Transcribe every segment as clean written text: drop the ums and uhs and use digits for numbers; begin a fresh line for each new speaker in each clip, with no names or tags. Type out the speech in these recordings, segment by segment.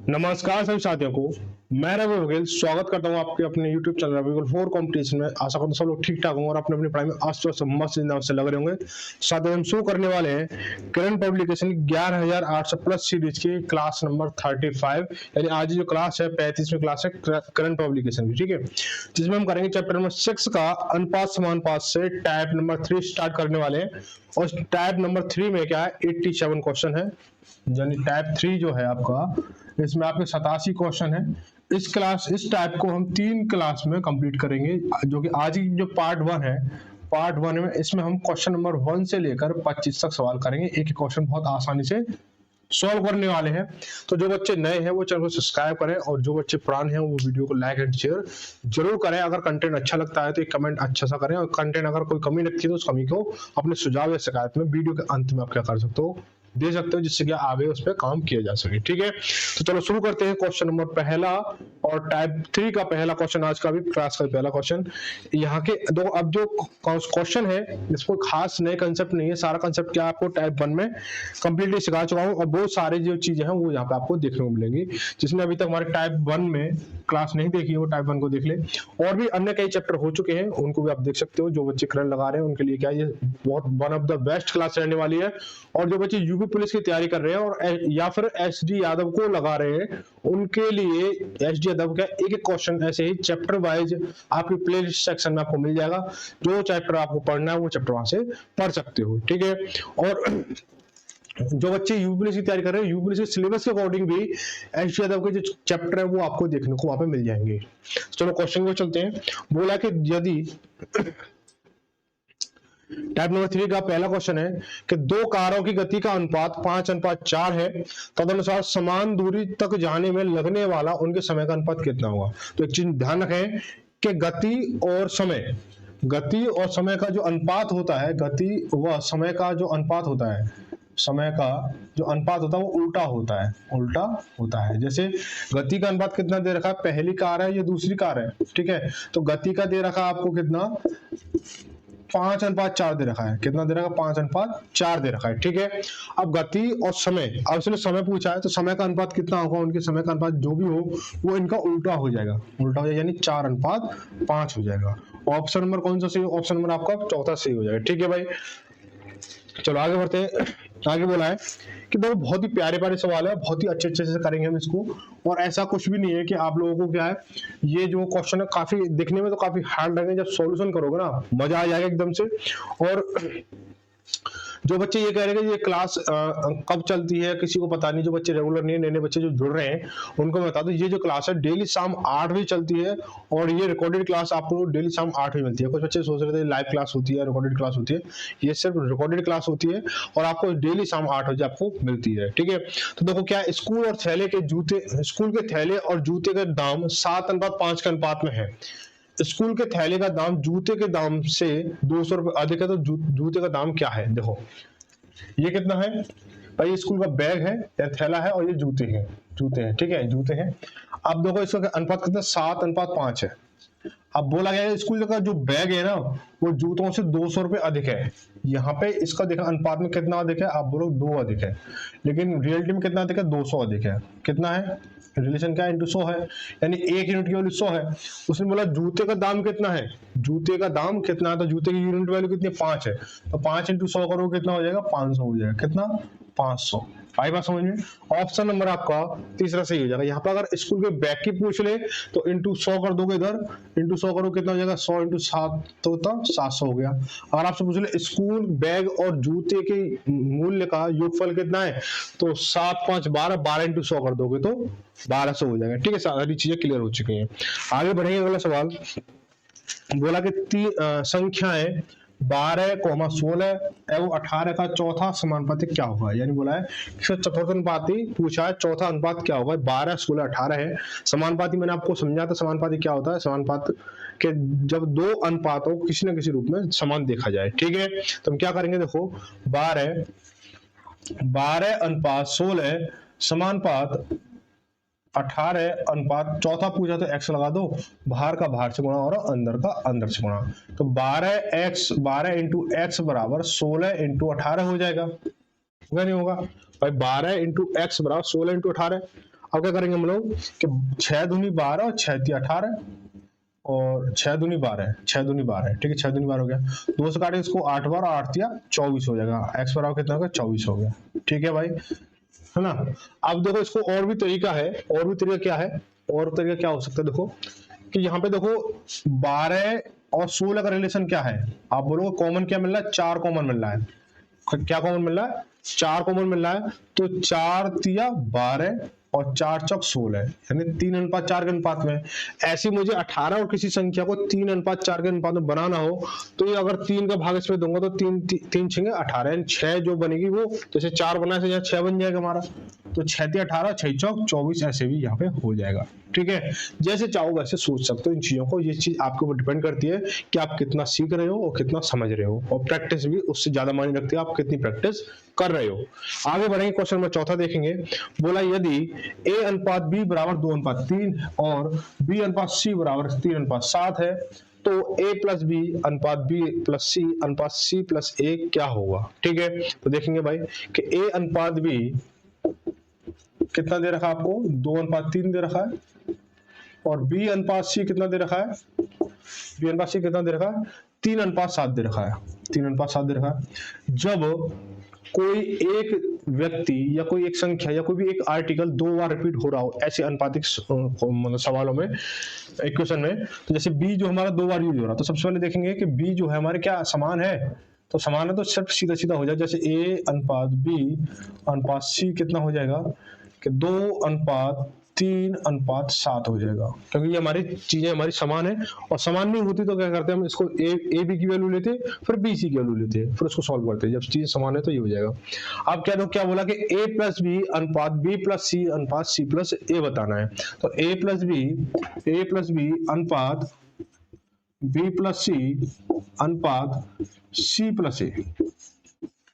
नमस्कार सभी साथियों को, मैं रवि बघेल स्वागत करता हूं आपके अपने YouTube channel Ravi Baghel 4 competition में। आशा करता हूं सब लोग ठीक ठाक होंगे और अपने अपनी पढ़ाई में आस मस्त से लग रहे होंगे। साथ ही हम शुरू करने वाले हैं करंट पब्लिकेशन 11800 प्लस सीरीज की क्लास नंबर 35, यानी आज जो क्लास है 35वीं क्लास है करंट पब्लिकेशन की, ठीक है, जिसमें हम करेंगे चैप्टर नंबर 6 का अनुपात समानुपात से टाइप नंबर 3 स्टार्ट करने वाले हैं। और टाइप नंबर 3 में क्या है, 87 क्वेश्चन है, यानी टाइप 3 जो है आपका, इसमें आपके 87 क्वेश्चन है। इस टाइप को हम 3 क्लास में कंप्लीट करेंगे, जो कि आज की जो पार्ट 1 है, पार्ट 1 में इसमें हम क्वेश्चन नंबर 1 से लेकर 25 तक सवाल करेंगे। एक एक क्वेश्चन बहुत आसानी से सॉल्व करने वाले हैं। तो जो बच्चे नए हैं वो चैनल को सब्सक्राइब करें, और जो बच्चे पुराने हैं वो वीडियो को लाइक एंड शेयर जरूर करें। अगर कंटेंट अच्छा लगता है तो एक कमेंट अच्छा सा करें, और कंटेंट अगर कोई कमी लगती है तो उस कमी को अपने सुझाव या शिकायत में वीडियो के अंत में आप क्या कर सकते हो, दे सकते हो, जिससे कि आगे उस पर काम किया जा सके। ठीक है, तो चलो शुरू करते हैं। क्वेश्चन नंबर पहला और टाइप 3 का पहला क्वेश्चन, आज का भी क्लास का पहला क्वेश्चन। यहाँ के दो अब जो क्वेश्चन है इसको खास नए कंसेप्ट नहीं है, सारा कंसेप्ट क्या आपको टाइप 1 में कंप्लीटली सिखा चुका हूँ, और बहुत सारे जो चीजें हैं वो यहाँ पे आपको देखने को मिलेंगी। जिसने अभी तक हमारे टाइप 1 में क्लास नहीं देखी है वो टाइप 1 को देख ले। और भी अन्य कई चैप्टर हो चुके हैं, उनको भी आप देख सकते हो। जो बच्चे करंट लगा रहे हैं उनके लिए क्या ये बहुत one of the best class रहने वाली है। और जो बच्चे यूपी पुलिस की तैयारी कर रहे हैं और या फिर एसडी यादव को लगा रहे हैं, उनके लिए एसडी यादव का एक एक क्वेश्चन ऐसे ही चैप्टर वाइज आपकी प्लेलिस्ट सेक्शन में आपको मिल जाएगा। जो चैप्टर आपको पढ़ना है वो चैप्टर वहां से पढ़ सकते हो। ठीक है, और जो बच्चे यूपी पुलिस की तैयारी कर रहे हैं, यूपी पुलिस के सिलेबस के अकॉर्डिंग भी एसडी यादव के जो चैप्टर है वो आपको देखने को वहां पे मिल जाएंगे। चलो क्वेश्चन को चलते हैं। बोला कि यदि टाइप नंबर 3 का पहला क्वेश्चन है कि दो कारों की गति का अनुपात 5:4 है, तदनुसार समान दूरी तक जाने में लगने वाला उनके समय का अनुपात कितना होगा। तो एक चीज ध्यान रखें कि गति और समय का जो अनुपात होता है, गति व समय का जो अनुपात होता है, समय का जो अनुपात होता है वो उल्टा होता है। जैसे गति का अनुपात कितना दे रखा है, पहली कार है ये दूसरी कार है, ठीक है, तो गति का दे रखा है आपको कितना, 5:4 दे रखा है। कितना दे रखा है, 5:4 दे रखा है। ठीक है, अब गति और समय, अब इसने समय पूछा है तो समय का अनुपात कितना होगा, उनके समय का अनुपात जो भी हो वो इनका उल्टा हो जाएगा, यानी 4:5 हो जाएगा। ऑप्शन नंबर कौन सा सही, ऑप्शन नंबर आपका चौथा सही हो जाएगा। ठीक है भाई, चलो आगे बढ़ते हैं। आगे बोला है कि देखो बहुत ही प्यारे सवाल है, बहुत ही अच्छे से करेंगे हम इसको। और ऐसा कुछ भी नहीं है कि आप लोगों को क्या है, ये जो क्वेश्चन है काफी दिखने में तो काफी हार्ड लगेंगे, जब सॉल्यूशन करोगे ना मजा आ जाएगा एकदम से। और जो बच्चे ये कह रहे हैं कि ये क्लास कब चलती है किसी को पता नहीं, जो बच्चे रेगुलर नहीं, नए बच्चे जो जुड़ रहे हैं उनको मैं बता दूं, ये जो क्लास है डेली शाम 8 बजे चलती है, और ये रिकॉर्डेड क्लास आपको डेली शाम 8 बजे मिलती है। कुछ बच्चे सोच रहे थे लाइव क्लास होती है, रिकॉर्डेड क्लास होती है, ये सिर्फ रिकॉर्डेड क्लास होती है और आपको डेली शाम 8 बजे आपको मिलती है। ठीक है, तो देखो क्या स्कूल के थैले और जूते का दाम 7:5 के अनुपात में है। स्कूल के थैले का दाम जूते के दाम से 200 रुपए अधिक है, तो जूते का दाम क्या है। देखो ये कितना है भाई, स्कूल का बैग है या थैला है, और ये जूते हैं, ठीक है, जूते हैं। अब देखो इसका अनुपात कितना, 7:5 है। अब बोला गया है स्कूल का जो बैग है ना वो जूतों से 200 रुपए अधिक है। यहाँ पे इसका देखा अनुपात में कितना अधिक है, आप बोलो 2 अधिक है, लेकिन रियलिटी में कितना अधिक है, 200 अधिक है। कितना है, रिलेशन क्या है, इंटू 100 है, यानी 1 यूनिट की वैल्यू 100 है। उसने बोला जूते का दाम कितना है, जूते का दाम कितना है, तो जूते की यूनिट वैल्यू कितनी, 5 है, तो 5 × 100 करो कितना हो जाएगा, 500 हो जाएगा। कितना, 500। आई बात समझ में। ऑप्शन नंबर आपका तीसरा सही हो जाएगा। यहाँ पर अगर स्कूल के बैग की पूछ ले तो इंटू 100 कर दोगे, इधर इंटू 100 करो कितना हो जाएगा, 100 × 7 तो 700 हो गया। अगर आपसे पूछ ले स्कूल बैग और जूते के मूल्य का योगफल कितना है, तो 7 5 12, 12 × 100 कर दोगे तो 1200 हो जाएगा। ठीक है, सारी चीजें क्लियर हो चुकी हैं। आगे बढ़ेंगे, अगला सवाल बोला कि संख्याएं 12, 16 एवं 18 का चौथा समानुपाती क्या होगा। यानी बोला है चतुर्थ अनुपाती पूछा है, चौथा अनुपात क्या होगा। 12, 16, 18 है समानुपाती। मैंने आपको समझा था समानुपाती क्या होता है, समानुपात के जब दो अनुपातों को किसी न किसी रूप में समान देखा जाए। ठीक है, तो हम क्या करेंगे, देखो 12:16 समानुपात 18 अनुपात, चौथा पूछा तो x लगा दो, बाहर का बाहर से गुणा और अंदर का अंदर से गुणा, तो 12 इंटू एक्स बराबर 16 इंटू 18 हो जाएगा, होगा नहीं होगा भाई? 12 इंटू एक्स बराबर 16 इंटू 18। अब क्या करेंगे हम लोग कि 6 दूनी 12 और 6 × 18 और 6 दूनी 12, 6 दूनी 12, ठीक है, 6 दूनी 12 हो गया, 2 से काटे इसको 8 बार, 8 × 24 हो जाएगा, x बराबर कितना होगा 24 हो गया, ठीक है भाई, है ना। अब देखो इसको और भी तरीका है, और भी तरीका क्या है, और तरीका क्या हो सकता है, देखो कि यहाँ पे देखो 12 और 16 का रिलेशन क्या है, आप बोलोगे कॉमन क्या मिल रहा है, 4 कॉमन मिल रहा है, क्या कॉमन मिल रहा है, 4 कॉमन मिल रहा है, तो 4 × 12 और 4 × 4 16, यानी 3:4 के अनुपात में। ऐसे मुझे 18 और किसी संख्या को 3:4 के अनुपात में बनाना हो, तो ये अगर 3 का भाग इसमें दूंगा तो 3 6 18, यानी 6 जो बनेगी वो जैसे 4 बना से 6 बन जाएगा हमारा, तो 6 × 18 6 × 4 24 ऐसे भी यहाँ पे हो जाएगा, ठीक है। जैसे चाहो वैसे सोच सकते हो इन चीजों को, ये चीज आपके ऊपर डिपेंड करती है कि आप कितना सीख रहे हो और कितना समझ रहे हो, और प्रैक्टिस भी उससे ज्यादा मायने रखती है आप कितनी प्रैक्टिस कर रहे हो। आगे बढ़ेंगे, क्वेश्चन नंबर 4 देखेंगे। बोला यदि a अनुपात b बराबर 2:3 और b अनुपात c बराबर 3:7 है, तो a प्लस बी अनुपात b प्लस c अनुपात c प्लस a क्या होगा, ठीक है। तो देखेंगे भाई कि a अनुपात b कितना दे रखा है आपको, 2:3 दे रखा है, और b अनुपात c कितना दे रखा है, b अनुपात c कितना दे रखा है, 3:7 दे रखा है, 3:7 दे रखा है। जब कोई एक व्यक्ति या कोई एक संख्या या कोई भी एक आर्टिकल 2 बार रिपीट हो रहा हो ऐसे अनुपातिक मतलब सवालों में, इक्वेशन में, तो जैसे b जो हमारा 2 बार यूज हो रहा है, तो सबसे पहले देखेंगे कि b जो है हमारे क्या समान है, तो समान है तो सिर्फ सीधा सीधा हो जाए, जैसे a अनुपात b अनुपात c कितना हो जाएगा कि 2:3:7 हो जाएगा, क्योंकि ये हमारी चीजें हमारी समान है, और समान नहीं होती तो क्या करते हैं हम इसको ए बी की वैल्यू लेते हैं, फिर बी सी की वैल्यू लेते हैं, फिर उसको सॉल्व करते हैं, जब चीजें समान है तो ये हो जाएगा। अब क्या बोला कि a प्लस बी अनुपात b प्लस सी अनुपात c प्लस a बताना है, तो a प्लस बी अनुपात b प्लस सी अनुपात c प्लस a,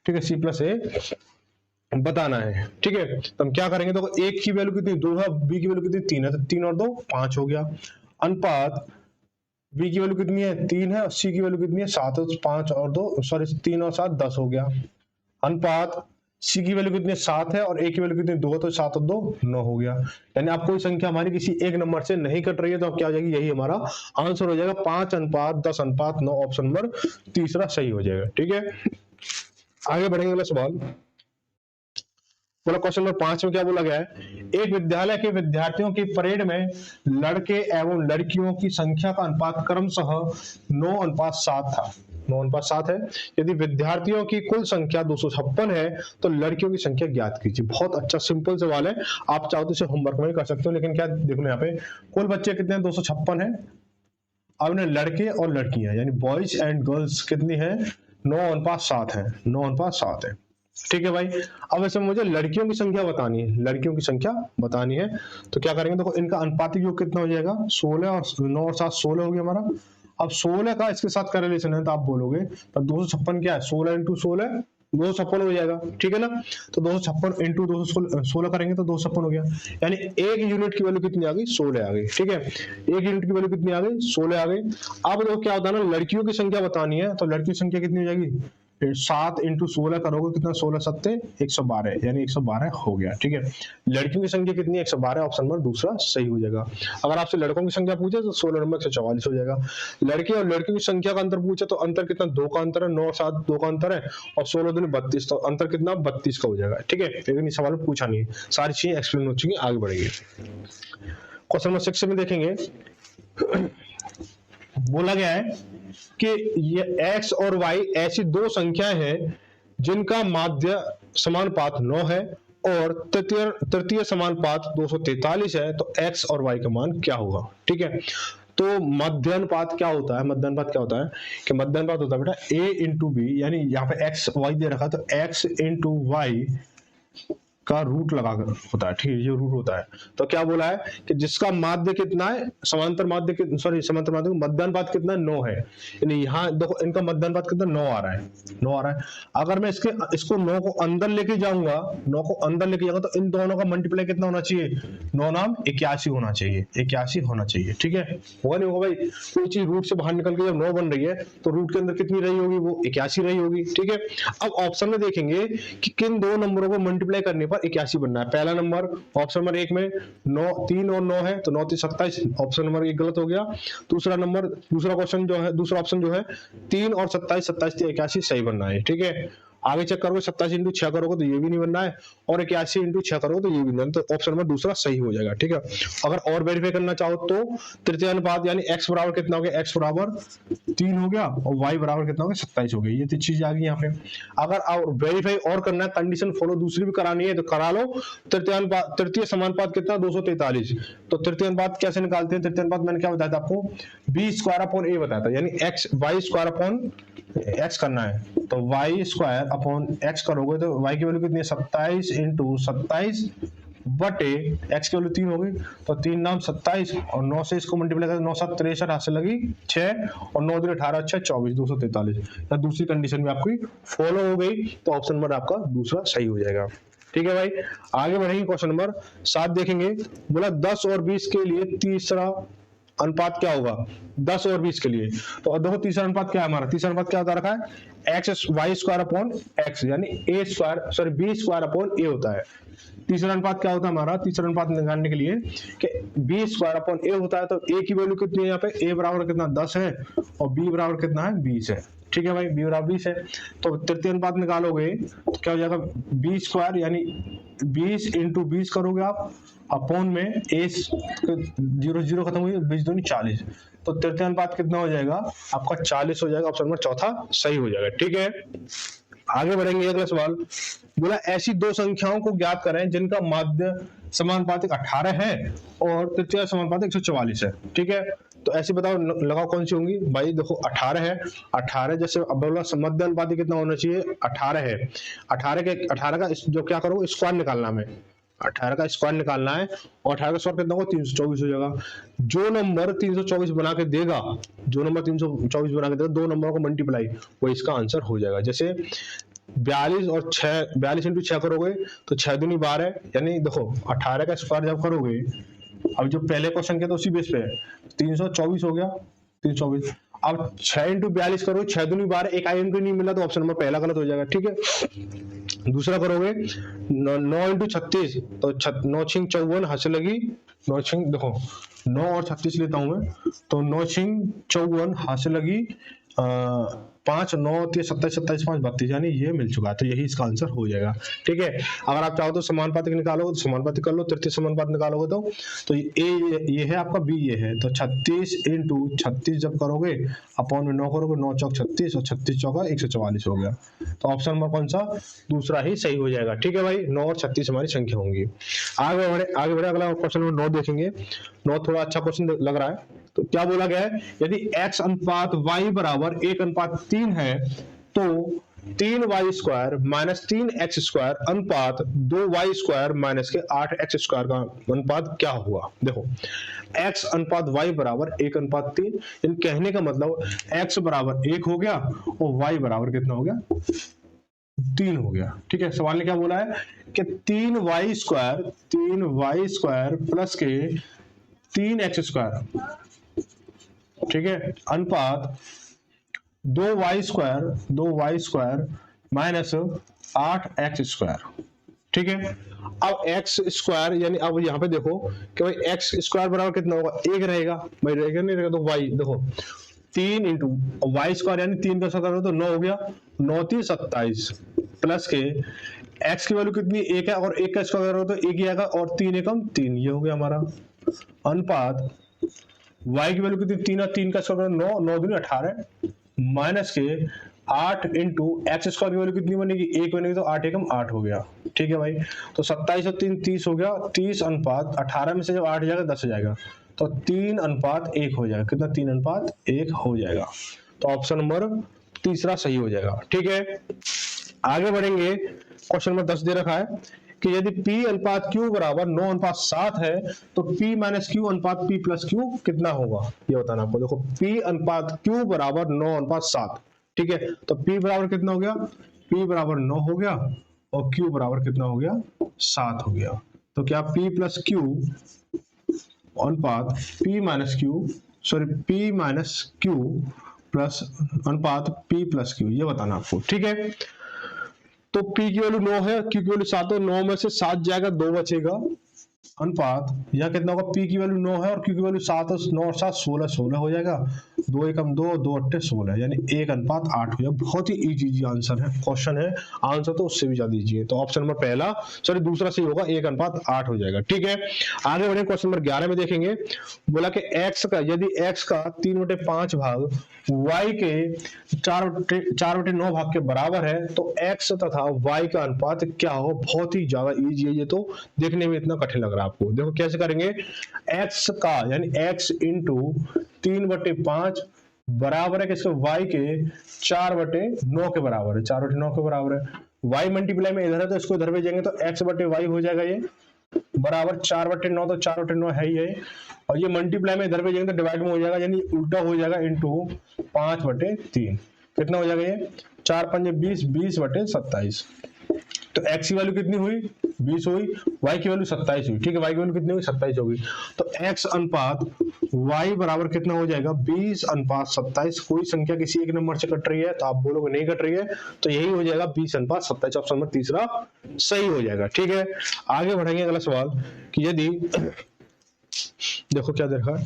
ठीक है, c प्लस a बताना है, ठीक है। तो हम क्या करेंगे, तो एक की वैल्यू कितनी 2 है, बी की वैल्यू कितनी 3 है, तो 3 और 2 5 हो गया, अनुपात बी की वैल्यू कितनी है 3 है, और सी की वैल्यू कितनी है 7 है, तो 5 और 2 सॉरी 3 और 7 10 हो गया, अनुपात सी की वैल्यू कितनी 7 है और ए की वैल्यू कितनी 2 है, तो 7 और 2 9 हो गया। यानी आप कोई संख्या हमारी किसी एक नंबर से नहीं कट रही है, तो अब क्या हो जाएगी, यही हमारा आंसर हो जाएगा, 5:10:9, ऑप्शन नंबर तीसरा सही हो जाएगा, ठीक है। आगे बढ़ेंगे अगला सवाल। बोला क्वेश्चन नंबर 5 में क्या बोला गया है, एक विद्यालय के विद्यार्थियों की परेड में लड़के एवं लड़कियों की संख्या का अनुपात क्रमशः 9:7 था, 9:7 है। यदि विद्यार्थियों की कुल संख्या 256 है तो लड़कियों की संख्या ज्ञात कीजिए। बहुत अच्छा सिंपल सवाल है, आप चाहो तो इसे होमवर्क में कर सकते हो, लेकिन क्या देखो यहाँ पे कुल बच्चे कितने हैं 256 है, अब ने लड़के और लड़कियां यानी बॉयज एंड गर्ल्स कितनी है 9:7 है, 9:7 है, ठीक है भाई। अब ऐसे मुझे लड़कियों की संख्या बतानी है, लड़कियों की संख्या बतानी है, तो क्या करेंगे, देखो इनका अनुपातिक योग कितना हो जाएगा 16 और 9 और 7 16 हो गया हमारा। अब 16 का इसके साथ का रिलेशन है, तो आप बोलोगे तब 256 क्या है 16 × 16 256 हो जाएगा, ठीक है ना। तो 256 इंटू 216 करेंगे तो 256 हो गया, यानी एक यूनिट की वैल्यू कितनी आ गई 16 आ गई, ठीक है, एक यूनिट की वैल्यू कितनी आ गई 16 आ गई। अब देखो क्या होता है ना, लड़कियों की संख्या बतानी है, तो लड़कियों की संख्या कितनी हो जाएगी 7 × 16 करोगे कितना 16 7 112, यानी 112 हो गया, ठीक है। लड़कियों की संख्या कितनी है 112, ऑप्शन नंबर दूसरा सही हो जाएगा। अगर आपसे लड़कों की संख्या पूछे तो 16 नंबर 144 हो जाएगा। लड़के और लड़कियों की संख्या का अंतर पूछे तो अंतर कितना 2 का अंतर है, 9 और 7 2 का अंतर है, और 16 दूनी 32, तो अंतर कितना 32 का हो जाएगा, ठीक है। लेकिन इस सवाल में पूछा नहीं है, सारी चीजें एक्सप्लेन हो चुकी, आगे बढ़ेंगे। क्वेश्चन नंबर 6 में देखेंगे, बोला गया है कि ये x और y ऐसी दो संख्याएं हैं जिनका माध्य समानुपात 9 है और तृतीय समानुपात 243 है, तो x और y का मान क्या होगा, ठीक है। तो मध्यानुपात क्या होता है, मध्यानुपात क्या होता है कि मध्यानुपात होता है बेटा a × b, यानी यहाँ पे x y दे रखा है तो x × y का रूट लगाकर होता है, ठीक है, ये रूट होता है। तो क्या बोला है कि जिसका माध्य कितना है, समांतर माध्य समांतर माध्य मध्यानुपात कितना है, 9 है, यानी यहाँ देखो इनका मध्यानुपात कितना 9 आ रहा है, 9 आ रहा है। अगर मैं इसको 9 को अंदर लेके जाऊंगा, 9 को अंदर लेके जाऊंगा तो इन दोनों का मल्टीप्लाई कितना होना चाहिए, 9 नाम 81 होना चाहिए, 81 होना चाहिए, ठीक है। होगा नहीं होगा भाई, कोई चीज रूट से बाहर निकल के जब 9 बन रही है तो रूट के अंदर कितनी रही होगी, वो 81 रही होगी, ठीक है। अब ऑप्शन में देखेंगे कि किन दो नंबरों को मल्टीप्लाई करने पर 81 बनना है। पहला नंबर ऑप्शन नंबर 1 में 9 3 और 9 है तो 9 3 27, ऑप्शन नंबर 1 गलत हो गया। दूसरा क्वेश्चन जो है, दूसरा ऑप्शन जो है 3 और 27, 27 से 81 सही बनना है, ठीक है। आगे चेक करोगे 27 इंटू 6 करोगे तो ये भी नहीं बनना है, और 81 इंटू 6 करोगे तो ये भी नहीं, तो ऑप्शन नंबर दूसरा सही हो जाएगा, ठीक है। अगर और वेरीफाई करना चाहो तो तृतीय अनुपात यानी x बराबर कितना हो गया, x बराबर 3 हो गया और y बराबर कितना हो गया, 27 हो गया, ये तीन चीज आ गई यहाँ पे। अगर और वेरीफाई और करना है, कंडीशन फॉलो दूसरी भी करानी है तो करा लो। तृतीय समानुपात कितना, 243। तो तृतीय अनुपात कैसे निकालते हैं, तृतीय अनुपात मैंने क्या बताया था आपको, b स्क्वायर अपॉन a बताया था, यानी y स्क्वायर अपॉन x करना है, तो y स्क्वायर अपॉन x करोगे तो y की वैल्यू कितनी है, 27 इंटू 27 बटे x की वैल्यू 3 हो गई, तो 3 नाम 27 और 9 से इसको मल्टीप्लाई कर 9 7 63 हाथ से लगी 6 और 9 2 18 6 24 243। या दूसरी कंडीशन भी आपकी फॉलो हो गई तो ऑप्शन नंबर आपका दूसरा सही हो जाएगा, ठीक है भाई। आगे बढ़ेंगे, क्वेश्चन नंबर 7 देखेंगे। बोला 10 और 20 के लिए तीसरा अनुपात क्या होगा, 10 और 20 के लिए। तो देखो तीसरा अनुपात क्या है हमारा, तीसरा अनुपात क्या होता रखा है, X Y square upon X, यानी A square sorry B square upon A होता है। तीसरा अनुपात क्या होता है हमारा, तीसरा अनुपात निकालने के लिए कि बी स्क्वायर अपॉन ए होता है, तो ए की वैल्यू कितनी है यहाँ पे, ए बराबर कितना 10 है और बी बराबर कितना है 20 है, ठीक है भाई, बी बराबर 20 है। तो तृतीय अनुपात निकालोगे तो क्या हो जाएगा, बी स्क्वायर यानी 20 इंटू 20 करोगे आप अपॉन में ए 0 0 खत्म हुई, 20 दूनी 40, तो तृतीय अनुपात कितना हो जाएगा आपका 40 हो जाएगा, ऑप्शन नंबर चौथा सही हो जाएगा, ठीक है। आगे बढ़ेंगे, अगला सवाल बोला ऐसी दो संख्याओं को ज्ञात करें जिनका माध्य समानुपातिक 18 है और तृतीय समानुपातिक 144 है, ठीक है। तो ऐसी बताओ लगाओ कौन सी होंगी भाई, देखो 18 है, 18 जैसे अब बोला मध्य अनुपातिक कितना होना चाहिए, 18 है, 18 का जो क्या करो स्क्वायर निकालना है, 18 का स्क्वायर निकालना है और 18 का स्क्वायर कितना होगा 324 हो जाएगा। जो नंबर 324 बना के देगा, जो नंबर 324 बना के देगा, दो नंबरों को मल्टीप्लाई, वो इसका आंसर हो जाएगा। जैसे 42 और 6, 42 इंटू 6 करोगे तो 6 दूनी 12, यानी देखो 18 का स्क्वायर जब करोगे, अब जो पहले क्वेश्चन के तो उसी बेस पे है, 324 हो गया 324। अब 6 इंटू 42 करो, 6 दूनी 12, एक आई इनको नहीं मिला तो ऑप्शन नंबर पहला गलत हो जाएगा, ठीक है। दूसरा करोगे 9 इंटू 36, तो 9 छिंग 54 हाथ से लगी, 9 छिंग देखो 9 और 36 लेता हूं मैं, तो 9 छिंग 54 हाथ से लगी 5 9 27 27 5 32, यानी ये मिल चुका है, तो यही इसका आंसर हो जाएगा, ठीक है। अगर आप चाहो तो समानुपातिक निकालोगे तो समानुपातिक कर लो, तृतीय समानुपात निकालोगे तो ये है आपका बी, ये है, तो 36 इंटू 36 जब करोगे अपॉन में 9 करोगे, 9 चौक 36 और 36 चौका 144 हो गया, तो ऑप्शन नंबर कौन सा, दूसरा ही सही हो जाएगा, ठीक है भाई। 9 और 36 हमारी संख्या होंगी। आगे बढ़े अगला क्वेश्चन नंबर 9 देखेंगे। 9 थोड़ा अच्छा क्वेश्चन लग रहा है, तो क्या बोला गया है, यदि x अनुपात y बराबर 1:3 है तो 3y square minus 3x square अनुपात 2y स्क्वायर माइनस के 8x स्क्वायर का अनुपात क्या हुआ। देखो x अनुपात y बराबर 1:3, इन कहने का मतलब x बराबर 1 हो गया और y बराबर कितना हो गया 3 हो गया, ठीक है। सवाल ने क्या बोला है कि 3y स्क्वायर प्लस के 3x स्क्वायर, ठीक है, अनुपात 2y square minus 8x square, ठीक है। अब x स्क्वायर यानी अब यहाँ पे देखो कि भाई x स्क्वायर बराबर कितना होगा, 1 रहेगा भाई, रहेगा नहीं रहेगा, तो y देखो 3 इंटू वाई स्क्वायर यानी 3 का स्क्वायर तो 9 हो गया, 9 3 27 प्लस के x की वैल्यू कितनी 1 है और 1 का स्क्वायर हो तो 1 ही आएगा और 3 एकम 3, ये हो गया हमारा अनुपात y की वैल्यू कितनी 3 और 3 का स्क्वायर 9, 9 दूनी 18 माइनस के 8 इंटू एक्स स्क्वायर की वैल्यू कितनी बनेगी 1 बनेगी, तो 8 एकम 8 हो गया, ठीक है भाई। तो 27 और 3 30 हो गया, 30 अनुपात 18 में से जब 8 जाएगा 10 हो जाएगा, तो 3:1 हो जाएगा, कितना 3:1 हो जाएगा, तो ऑप्शन नंबर तीसरा सही हो जाएगा, ठीक है। आगे बढ़ेंगे, क्वेश्चन नंबर 10 दे रखा है, कि यदि P अनुपात Q बराबर 9 अनुपात 7 है तो P माइनस Q अनुपात P प्लस Q कितना होगा, ये बताना आपको। देखो P अनुपात Q बराबर 9 अनुपात 7, ठीक है, तो P बराबर कितना हो गया, P बराबर 9 हो गया और Q बराबर कितना हो गया, 7 हो गया। तो क्या P प्लस Q अनुपात P minus Q, sorry P minus Q plus अनुपात P प्लस Q, ये बताना आपको, ठीक है। तो P की वैल्यू 9 है, Q की वैल्यू 7 है, 9 में से 7 जाएगा, 2 बचेगा, अनुपात यह कितना होगा, P की वैल्यू 9 है और Q की वैल्यू 7 है, 9 और 7 16, 16 हो जाएगा, 2 एकम 2, 2 अट्ठे 16, यानी 1 अनुपात 8 हो जाएगा। बहुत ही इजी आंसर है, क्वेश्चन है, आंसर तो उससे भी ज्यादा इजी है। तो ऑप्शन नंबर पहला, सॉरी दूसरा सही होगा, 1 अनुपात 8 हो जाएगा, ठीक है। आगे बढ़े, क्वेश्चन नंबर 11 में देखेंगे, बोला कि x का, यदि x का 3/5 भाग y के 4/9 भाग के बराबर है तो x तथा y का अनुपात क्या हो। बहुत ही ज्यादा इजी है ये, तो देखने में इतना कठिन लग रहा है आपको। देखो कैसे करेंगे, x का यानी x इंटू 3/5 बराबर है किसके, y के 4/9 के बराबर है, 4/9 के बराबर है। y मल्टीप्लाई में इधर है तो इसको इधर भेजेंगे तो x/y हो जाएगा, ये बराबर 4/9, तो 4/9 है ही है, और ये मल्टीप्लाई में इधर भेजेंगे तो डिवाइड में हो जाएगा, यानी उल्टा हो जाएगा, इंटू 5/3 कितना हो जाएगा, ये 4 5 20, 20/27। तो x की वैल्यू कितनी हुई, 20 हुई, y की वैल्यू 27 हुई, ठीक है, y की वैल्यू कितनी हुई, 27 होगी। तो x अनुपात y बराबर कितना हो जाएगा, 20 अनुपात 27। कोई संख्या किसी एक नंबर से कट रही है तो आप बोलोगे नहीं कट रही है, तो यही हो जाएगा 20 अनुपात 27, ऑप्शन नंबर तीसरा सही हो जाएगा, ठीक है। आगे बढ़ेंगे, अगला सवाल कि यदि देखो क्या देखा है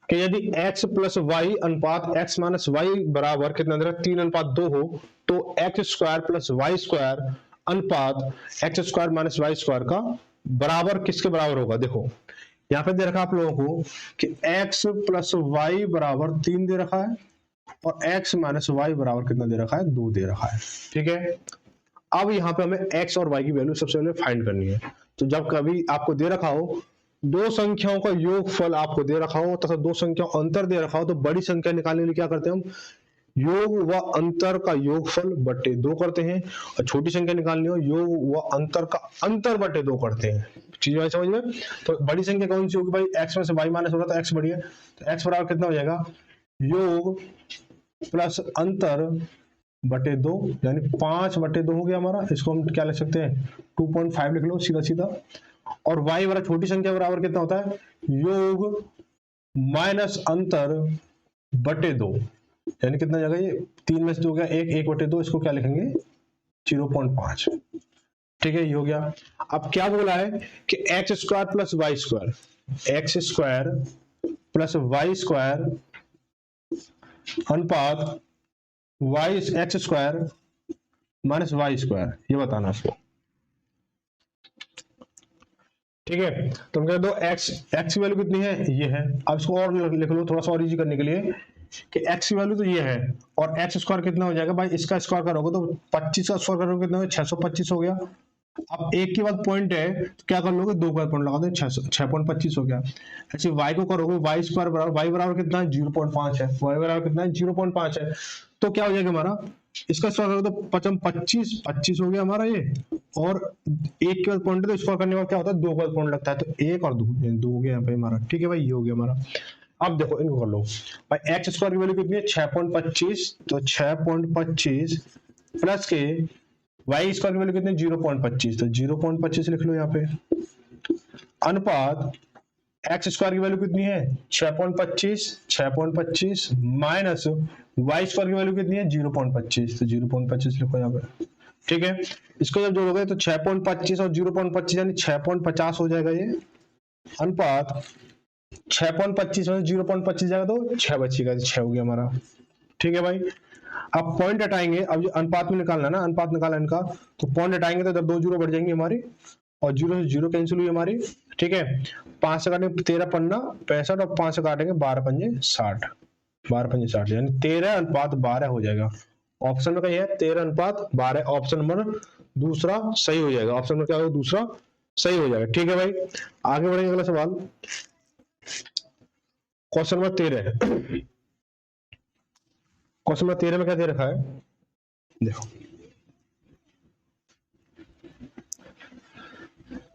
कि यदि x प्लस वाई अनुपात x माइनस वाई बराबर कितना दे रहा है, 3 अनुपात 2 हो तो x square plus Y square अनुपात x square minus Y square का बराबर किसके बराबर होगा। देखो यहाँ पे दे रखा आप लोगों को कि x प्लस वाई बराबर 3 दे रखा है और x माइनस वाई बराबर कितना दे रखा है, 2 दे रखा है, ठीक है। अब यहाँ पे हमें x और y की वैल्यू सबसे पहले फाइंड करनी है। तो जब कभी आपको दे रखा हो दो संख्याओं का योगफल आपको दे रखा हो तथा दो संख्याओं अंतर दे रखा हो, तो बड़ी संख्या निकालने के लिए क्या करते हैं हम, योग व अंतर का योगफल बटे 2 करते हैं, और छोटी संख्या निकालनी हो योग व अंतर का अंतर बटे 2 करते हैं। चीज है समझ में। तो बड़ी संख्या कौन सी होगी भाई, x में से y माइनस होगा तो x बड़ी है, तो x बराबर कितना हो जाएगा, योग प्लस अंतर बटे 2, यानी 5/2 हो गया हमारा। इसको हम क्या लिख सकते हैं, 2.5 लिख लो सीधा सीधा। और y बराबर छोटी संख्या बराबर कितना होता है, योग माइनस अंतर बटे 2, यानी कितना जाएगा, ये 3 में से 2 गया 1, 1/2, इसको क्या लिखेंगे 0.5, ठीक है, ये हो गया। अब क्या बोला है कि X square plus Y square, X square plus Y square अनुपात Y X square minus Y square, ये बताना इसको, ठीक है। तो हम कह दो एक्स की वैल्यू कितनी है, ये है। अब इसको और लिख लो थोड़ा सा और इजी करने के लिए कि एक्स की वैल्यू तो ये है और एक्स स्क्वायर कितना हो जाएगा भाई, इसका स्क्वायर करोगे तो 25 का स्क्वायर करोगे कितना हो, 625 हो गया। अब एक के बाद पॉइंट है तो क्या कर लोगे, 2 का पॉइंट लगा दो, 6.25 हो गया। ऐसे y को करोगे, वाई स्क्वायर बराबर, y बराबर कितना है 0.5 है, y बराबर कितना है 0.5 है, तो क्या हो जाएगा हमारा, इसका स्क्वायर करोगे तो 25 हो गया हमारा ये, और एक के बाद पॉइंट है तो स्क्वायर करने के बाद क्या होता है, 2 का पॉइंट लगता है, तो 1 और 2 हो गया यहाँ पे हमारा, ठीक है भाई, ये हो गया हमारा। अब देखो इनको कर लो भाई, एक्स स्क्वायर की वैल्यू कितनी है 6.25, तो 6.25 प्लस के वाई स्क्वायर की वैल्यू कितनी है 0.25, तो 0.25 लिख लो यहाँ पे, अनुपात एक्स स्क्वायर की वैल्यू कितनी है 6.25 माइनस वाई स्क्वायर की वैल्यू कितनी है 0.25, तो 0.25 लिखो यहाँ पे, ठीक है। इसको जब जोड़ोगे तो 6.25 और 0.25 यानी 6.50 हो जाएगा ये, अनुपात 6.25 में 0.25 जाएगा तो 6 बचेगा, 6 हो गया हमारा, ठीक है भाई। अब पॉइंट हटाएंगे, अब ये अनुपात में निकालना ना, अनुपात निकाला इनका, तो पॉइंट हटाएंगे तो इधर 2 जीरो बढ़ जाएंगे हमारी, और 0 से 0 कैंसिल हुई हमारी, ठीक है। 5 से काटेंगे 13 पन्ना 65 और 5 से काटेंगे 12 पंजे 60, 12 पंजे 60, यानी 13 अनुपात 12 हो जाएगा। ऑप्शन में कहीं है 13 अनुपात 12, ऑप्शन नंबर दूसरा सही हो जाएगा, ऑप्शन में क्या होगा, दूसरा सही हो जाएगा, ठीक है भाई। आगे बढ़ेंगे, अगला सवाल क्वेश्चन नंबर 13 है। क्वेश्चन नंबर 13 में क्या दे रखा है, देखो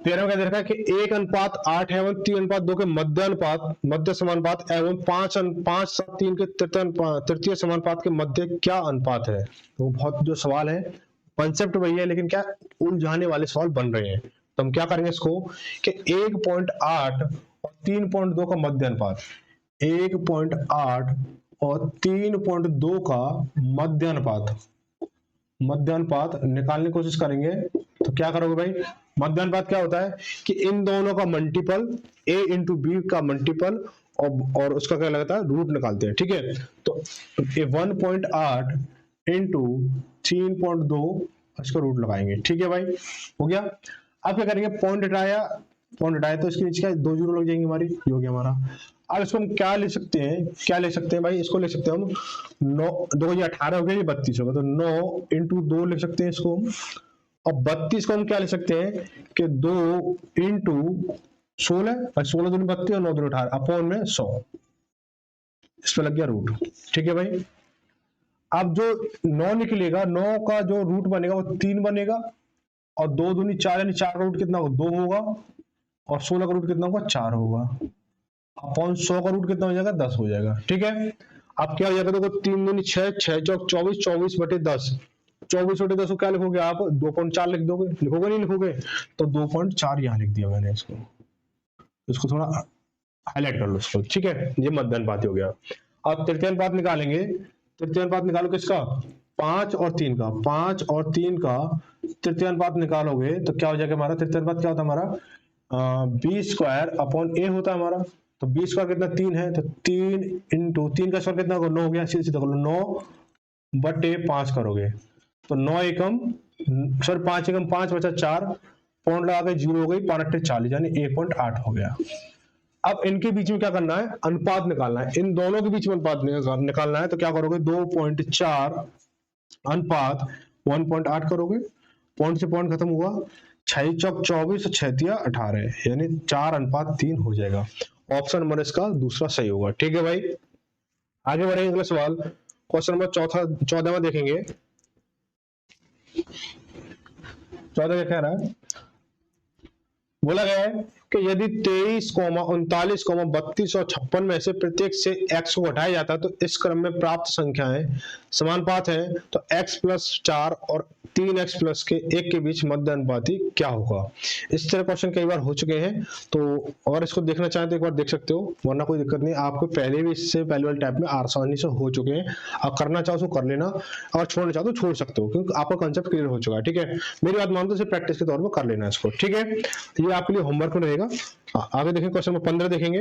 13 में क्या दे रखा है कि 1:8 एवं 3:2 के मध्य समानुपात एवं 5:3 के तृतीय समानुपात के मध्य क्या अनुपात है। तो बहुत जो सवाल है कॉन्सेप्ट वही है, लेकिन क्या उलझाने वाले सवाल बन रहे हैं। तो हम क्या करेंगे इसको कि 1.8 और 3.2 का मध्य अनुपात, 1.8 और 3.2 का मध्य अनुपात निकालने की कोशिश करेंगे। तो क्या करोगे भाई, मध्य अनुपात क्या होता है कि इन दोनों का मल्टीपल, a इंटू बी का मल्टीपल और उसका क्या लगता है, रूट निकालते हैं। ठीक है, तो 1.8 इंटू 3.2 इसका रूट लगाएंगे। ठीक है भाई, हो गया। अब क्या करेंगे, पॉइंट हटाया तो इसके नीचे क्या 2 जीरो लग जाएंगे हमारी, ये हो गया हमारा। अब इसको हम क्या ले सकते हैं भाई, इसको ले सकते हैं हम 9, 2018 हो गया, ये 32 होगा, तो 9 इंटू 2 लिख सकते हैं इसको। और 32 को हम क्या ले सकते हैं कि 2 इंटू 16, 16 दूनी 32 और 9 दूनी 18 अपॉन में 100, इस पर लग गया रूट। ठीक है भाई, अब जो 9 निकलेगा, 9 का जो रूट बनेगा वो 3 बनेगा, और 2 दूनी 4 यानी 4 का रूट कितना होगा, 2 होगा, और 16 का रूट कितना होगा, 4 होगा, अपॉन 100 का रूट कितना हो जाएगा, 10 हो जाएगा। ठीक है, अब क्या हो जाएगा, देखो 3 दूनी 6, 6 चौक 24, 24/10, 24/10 को क्या लिखोगे आप, 2.4 लिख दोगे, लिखोगे नहीं लिखोगे, तो 2.4 यहाँ लिख दिया मैंने इसको थोड़ा हाईलाइट कर लो इसको। ठीक है, ये मध्य अनुपात हो गया। अब तृतीय अनुपात निकालेंगे, तृतीय अनुपात निकालो किसका, 5 और 3 का, 5 और 3 का तृतीय अनुपात निकालोगे तो क्या हो जाएगा हमारा, तृतीय अनुपात क्या होता है हमारा, बी स्क्वायर अपॉन ए होता है हमारा। तो बी स्क्वायर कितना, 3 है, तो 3 इंटू 3 का स्क्वायर कितना होगा, 9 हो गया, सीधे सीधे करो, 9/5 करोगे तो 9 एकम सॉरी 5 एकम 5 बचा 4, पॉइंट लगा के 0 हो गई, 5 40 यानी 1.8 हो गया। अब इनके बीच में क्या करना है, अनुपात निकालना है, इन दोनों के बीच में अनुपात निकालना है। तो क्या करोगे, 2.4 अनुपात 1.8 करोगे, पॉइंट से पॉइंट खत्म हुआ, 6 चौक 24 और 6 तिया 18 यानी 4:3 हो जाएगा। ऑप्शन नंबर इसका दूसरा सही होगा। ठीक है भाई, आगे बढ़ेंगे अगला सवाल, क्वेश्चन नंबर 14वां देखेंगे। 14 क्या कह रहा है, बोला गया है कि यदि 23, 39, 32 और 56 में से प्रत्येक से x को घटाया जाता है तो इस क्रम में प्राप्त संख्याएं समानुपात हैं, तो x प्लस 4 और 3x प्लस के 1 के बीच मध्य अनुपाती क्या होगा। इस तरह क्वेश्चन कई बार हो चुके हैं, तो अगर इसको देखना चाहें तो एक बार देख सकते हो, वरना कोई दिक्कत नहीं, आपको पहले भी इससे पहले वाले टाइप में आसानी से हो चुके हैं। आप करना चाहो तो कर लेना, और छोड़ना चाहो तो छोड़ सकते हो, क्योंकि आपका कंसेप्ट क्लियर हो चुका है। ठीक है, मेरी बात मानो तो सिर्फ प्रैक्टिस के तौर पर कर लेना इसको। ठीक है, ये आपके लिए होमवर्क में रहेगा। आगे देखें, क्वेश्चन नंबर 15 देखेंगे।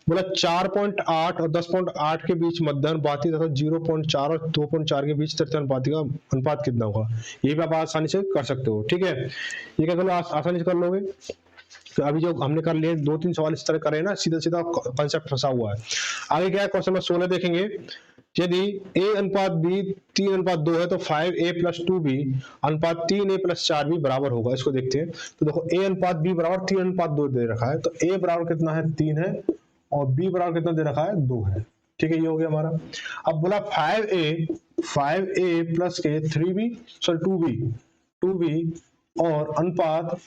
बोला 4.8 और 10.8 के बीच मध्य अनुपाती तथा 0.4 और 2.4 के बीच तृतीय अनुपाती का अनुपात कितना होगा। ये भी आप आसानी से कर सकते हो। ठीक है, ये क्या करो, आसानी से कर लोगे। तो अभी जो हमने कर लिए 2-3 सवाल इस तरह करे ना, सीधा सीधा कॉन्सेप्ट फंसा हुआ है। आगे क्या है, क्वेश्चन नंबर 16 देखेंगे। यदि a अनुपात b 3:2 है तो 5a प्लस 2b अनुपात 3a प्लस 4b बराबर होगा। इसको देखते हैं, तो देखो a अनुपात b बराबर 3:2 दे रखा है, तो a बराबर कितना है, 3 है, और b बराबर कितना दे रखा है, 2 है। ठीक है, ये हो गया हमारा। अब बोला 5a प्लस के 2b और अनुपात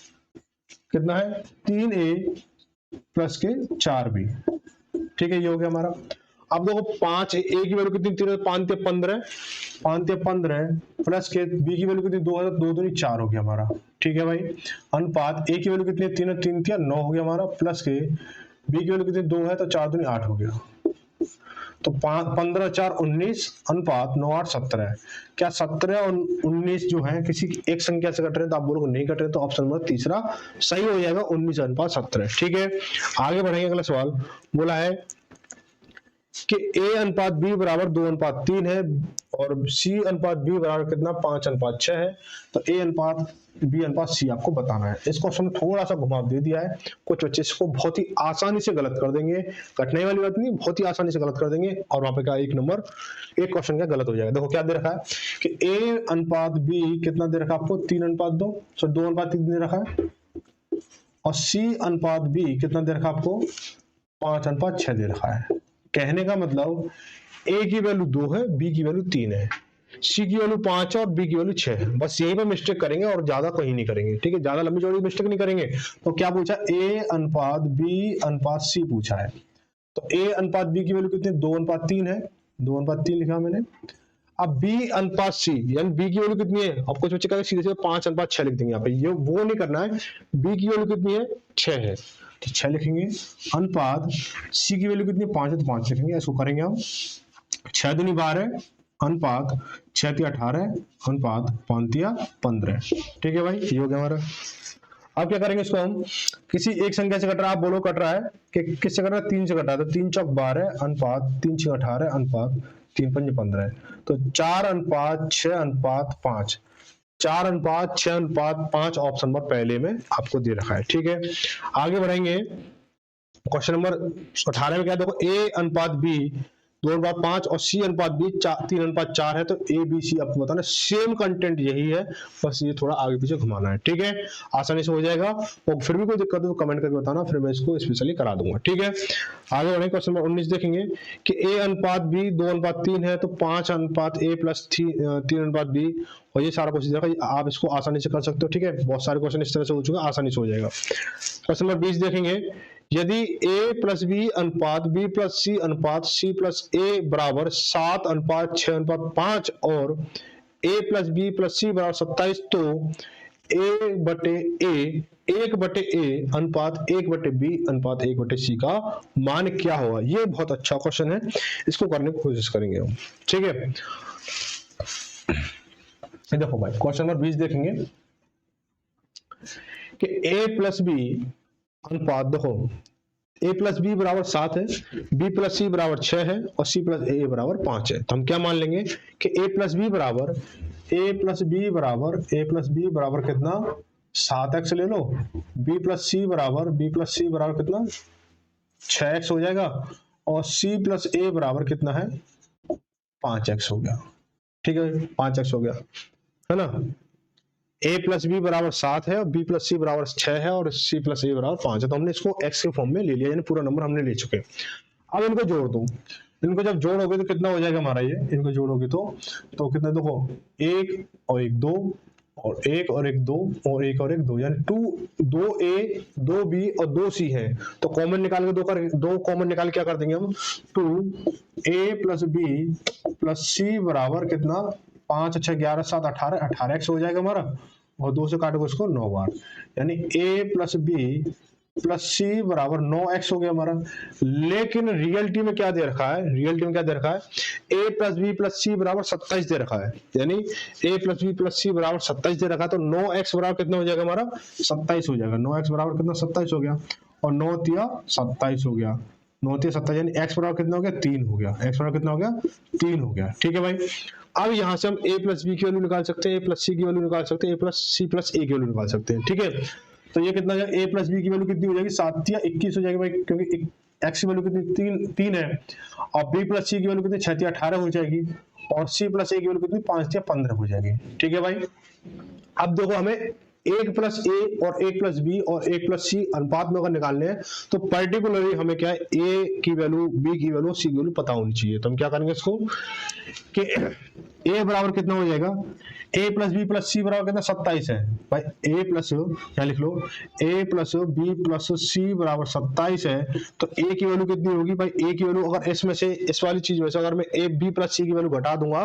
कितना है, 3a प्लस के 4b। ठीक है, ये हो गया हमारा। अब देखो 5 a की वैल्यू कितनी, 3 5 ते 15 प्लस के b की वैल्यू कितनी, 2 है, 2 दूनी 4 हो गया हमारा। ठीक है भाई, अनुपात a की वैल्यू कितनी है, 3 3 तिया 9 हो गया हमारा, प्लस के b की वैल्यू कितनी 2 है, तो 4 दूनी 8 हो गया। तो 15 4 19 अनुपात 9 8 17। क्या 17 और 19 जो है किसी एक संख्या से कट रहे हैं, तो आप बोलोगे नहीं कट रहे, तो ऑप्शन नंबर तीसरा सही हो जाएगा, 19:17। ठीक है, आगे बढ़ेंगे। अगला सवाल बोला है कि a अनुपात b बराबर 2:3 है और c अनुपात b बराबर कितना, 5:6 है। तो a अनुपात b अनुपात c आपको बताना है। इस क्वेश्चन में थोड़ा सा घुमाव दे दिया है, कुछ बच्चे इसको बहुत ही आसानी से गलत कर देंगे, कठिनाई वाली बात नहीं, बहुत ही आसानी से गलत कर देंगे, और वहां पे क्या एक क्वेश्चन क्या गलत हो जाएगा। देखो क्या दे रखा है कि a अनुपात b कितना दे रखा है आपको, 3:2, सो 2:3 दे रखा है, और c अनुपात b कितना दे रखा है आपको, 5:6 दे रखा है। कहने का मतलब a की वैल्यू 2 है, b की वैल्यू 3 है। सी की वैल्यू 5 और बी की वैल्यू 6 है। बस यही पे मिस्टेक करेंगे और ज्यादा कहीं नहीं करेंगे, ठीक है, ज्यादा लंबी चौड़ी मिस्टेक नहीं करेंगे। तो क्या पूछा, ए अनुपात बी अनुपात सी पूछा है। तो ए अनुपात बी की वैल्यू कितनी, 2:3 है, 2:3 लिखा मैंने। अब बी अनुपात सी यानी बी की वैल्यू कितनी है, अब कुछ बच्चे कहेंगे सीधे सीधे 5:6 लिख देंगे यहाँ पे, ये वो नहीं करना है। बी की वैल्यू कितनी है, 6 है, तो 6 लिखेंगे। अनुपात सी की वैल्यू कितनी है, 5 है, तो 5 लिखेंगे। इसको करेंगे हम, 6 दूनी 12, अनुपात 6 तिया 18, अनुपात 5 तिया 15। ठीक है भाई, ये हो गया हमारा। अब क्या करेंगे इसको हम, किसी एक संख्या से कट रहा है, आप बोलो कट रहा है कि किससे कट रहा है, 3 से कट रहा है, तो 3 चौक 12 अनुपात 3 6 18 अनुपात 3 5 15। तो 4 अनुपात 6 अनुपात 5, 4 अनुपात 6 अनुपात 5 ऑप्शन नंबर पहले में आपको दे रखा है। ठीक है, आगे बढ़ेंगे। क्वेश्चन नंबर 18 में क्या, देखो ए अनुपात बी 2:5 और सी अनुपात बी 3:4 है। तो ए बी सी आपको बताना, सेम कंटेंट यही है, बस ये थोड़ा आगे पीछे घुमाना है। ठीक है, आसानी से हो जाएगा। और फिर भी कोई दिक्कत हो तो कमेंट करके बताना, फिर मैं इसको स्पेशली करा दूंगा। ठीक है, आगे बढ़ेंगे। क्वेश्चन नंबर 19 देखेंगे कि ए अनुपात बी 2:3 है, तो 5 अनुपात ए प्लस 3 अनुपात बी, और ये सारा क्वेश्चन देखा, आप इसको आसानी से कर सकते हो। ठीक है, बहुत सारे क्वेश्चन इस तरह से हो चुके हैं, आसानी से हो जाएगा। क्वेश्चन नंबर 20 देखेंगे, यदि a प्लस बी अनुपात b प्लस सी अनुपात c प्लस a बराबर 7 अनुपात 6 अनुपात 5 और a प्लस बी प्लस सी बराबर 27, तो a बटे a 1/a अनुपात 1/b अनुपात 1/c का मान क्या होगा। ये बहुत अच्छा क्वेश्चन है, इसको करने की कोशिश करेंगे हम। ठीक है, देखो भाई क्वेश्चन नंबर 20 देखेंगे कि a प्लस बी अनुपात, देखो a प्लस बी बराबर 7 है, b प्लस सी बराबर 6 है और c प्लस a बराबर 5 है। तो हम क्या मान लेंगे कि a प्लस बी बराबर कितना, 7x ले लो, b प्लस सी बराबर कितना, 6x हो जाएगा, और c प्लस a बराबर कितना है, 5x हो गया। ठीक है, 5x हो गया, है ना। a प्लस बी बराबर 7 है और b प्लस सी बराबर 6 है और c प्लस a बराबर 5 है। तो हमने इसको x के फॉर्म में ले लिया, यानी पूरा नंबर हमने ले चुके हैं। अब इनको जोड़ दो, इनको जब जोड़ोगे तो कितना हो जाएगा हमारा, ये इनको जोड़ोगे तो कितना, देखो 1 और 1 2 और 1 और 1 2 और 1 और 1 2, यानी 2a 2b और 2c है। तो कॉमन निकाल के दो कॉमन निकाल क्या कर देंगे हम, 2a plus b plus c बराबर कितना, 5 6 11 7 18, 18x हो जाएगा हमारा, और 2 से काटोगे उसको 9 बार, यानी a प्लस बी प्लस सी बराबर 9x हो गया हमारा। लेकिन रियलिटी में क्या दे रखा है, a प्लस बी प्लस सी बराबर 27 दे रखा है, यानी a प्लस बी प्लस सी बराबर 27 दे रखा है। तो 9x बराबर कितना हो जाएगा हमारा, 27 हो जाएगा। 9x बराबर कितना, 27 हो गया, और 9 तिया 27 हो गया, 9 तिया 27, यानी x बराबर कितना हो गया, 3 हो गया। x बराबर कितना हो गया, 3 हो गया। ठीक है भाई, अब यहां से हम a प्लस बी की वैल्यू निकाल सकते हैं, a प्लस सी की वैल्यू निकाल सकते हैं, a plus c plus a की वैल्यू निकाल सकते हैं। ठीक है, तो ये कितना जाएगा, a प्लस बी की वैल्यू कितनी हो जाएगी, 7 या 21 हो जाएगी भाई, क्योंकि x की वैल्यू कितनी 3 है, और b प्लस सी की वैल्यू कितनी 6 या 18 हो जाएगी, और c प्लस a की वैल्यू कितनी 5 या 15 हो जाएगी। ठीक है भाई, अब देखो हमें 1 प्लस a और 1 प्लस b और 1 प्लस c अनुपात में अगर निकालने हैं, तो पर्टिकुलरली हमें क्या है, a की वैल्यू, b की वैल्यू, c की वैल्यू पता होनी चाहिए। तो हम क्या करेंगे इसको कि a बराबर कितना हो जाएगा, a प्लस बी प्लस सी बराबर कितना, 27 है भाई। a प्लस, क्या लिख लो, a प्लस बी प्लस सी बराबर 27 है। तो a की वैल्यू कितनी होगी भाई, a की वैल्यू अगर इसमें से, इस वाली चीज में से अगर मैं a b प्लस सी की वैल्यू घटा दूंगा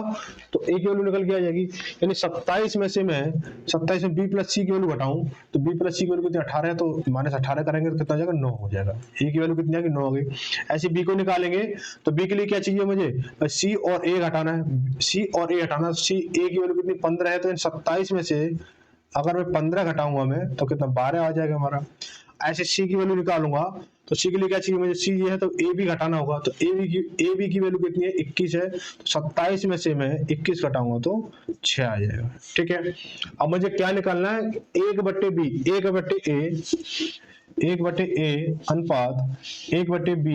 तो a की वैल्यू निकल के आ जाएगी, यानी 27 में से मैं 27 में b प्लस सी की वैल्यू घटाऊं तो b प्लस सी की वैल्यू कितनी, 18 है, तो माइनस 18 करेंगे तो कितना हो जाएगा, 9 हो जाएगा। a की वैल्यू कितनी आ गई, 9 हो गई। ऐसे b को निकालेंगे तो b के लिए क्या चाहिए मुझे, c और a घटाना है, c और a हटाना, c a की वैल्यू कितनी 15 है, तो इन 27 में से अगर मैं 15 घटाऊंगा मैं तो कितना 12 आ जाएगा हमारा। ऐसे c की वैल्यू निकालूंगा तो c के लिए क्या चाहिए मुझे, c ये है तो a भी घटाना होगा, तो a b की वैल्यू कितनी है, 21 है, तो 27 में से मैं 21 घटाऊंगा तो 6 आ जाएगा। ठीक है, अब मुझे क्या निकालना है, 1/b 1/a अनुपात 1/b